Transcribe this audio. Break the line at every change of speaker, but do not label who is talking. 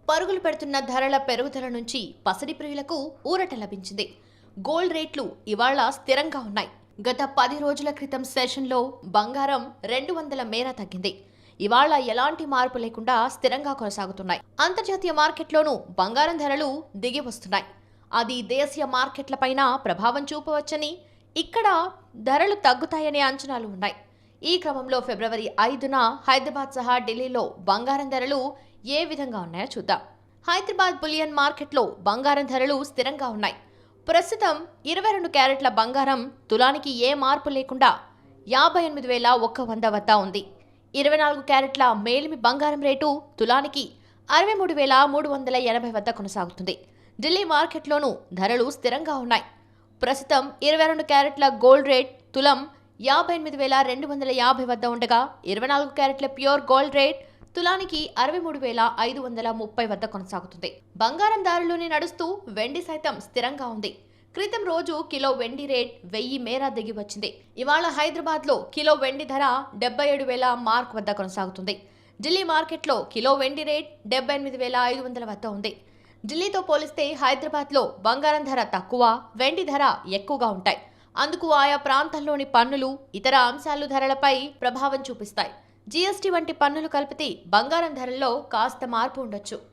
పరుగులు పెడుతున్న ధరల పెరుగుదల నుంచి పసిడి ప్రియులకు ఊరట లభించింది. గోల్డ్ రేట్లు ఇవాళ స్థిరంగా ఉన్నాయి. గత 10 రోజుల క్రితం సెషన్లో బంగారం 200 మేర తగ్గింది. ఇవాళ ఎలాంటి మార్పు లేకుండా స్థిరంగా కొనసాగుతున్నాయి. అంతర్జాతీయ మార్కెట్లోనూ బంగారం ధరలు దిగి వస్తున్నాయి. అది దేశీయ మార్కెట్లపైన ప్రభావం చూపవచ్చని, ఇక్కడ ధరలు తగ్గుతాయనే అంచనాలు ఉన్నాయి. ఈ క్రమంలో ఫిబ్రవరి 5న హైదరాబాద్ సహా ఢిల్లీలో బంగారం ధరలు ఏ విధంగా ఉన్నాయో చూద్దాం. హైదరాబాద్ బులియన్ మార్కెట్లో బంగారం ధరలు స్థిరంగా ఉన్నాయి. ప్రస్తుతం 22 క్యారెట్ల బంగారం తులానికి ఏ మార్పు లేకుండా 58,100 వద్ద ఉంది. 24 క్యారెట్ల మేలిమి బంగారం రేటు తులానికి 63,380 వద్ద కొనసాగుతుంది. ఢిల్లీ మార్కెట్లోనూ ధరలు స్థిరంగా ఉన్నాయి. ప్రస్తుతం 22 క్యారెట్ల గోల్డ్ రేట్ తులం 58,250 వద్ద ఉండగా 24 క్యారెట్ల ప్యూర్ గోల్డ్ రేట్ తులానికి 63,530 వద్ద కొనసాగుతుంది. బంగారం దారిలోనే నడుస్తూ వెండి సైతం స్థిరంగా ఉంది. క్రితం రోజు కిలో వెండి రేట్ 1000 మేర దిగి వచ్చింది. ఇవాళ హైదరాబాద్లో కిలో వెండి ధర 77,000 మార్క్ వద్ద కొనసాగుతుంది. ఢిల్లీ మార్కెట్లో కిలో వెండి రేట్ 78,500 వద్ద ఉంది. ఢిల్లీతో పోలిస్తే హైదరాబాద్లో బంగారం ధర తక్కువ, వెండి ధర ఎక్కువగా ఉంటాయి. అందుకు ఆయా ప్రాంతాల్లోని పన్నులు, ఇతర అంశాలు ధరలపై ప్రభావం చూపిస్తాయి. జీఎస్టీ వంటి పన్నులు కలిపితే బంగారం ధరల్లో కాస్త మార్పు ఉండొచ్చు.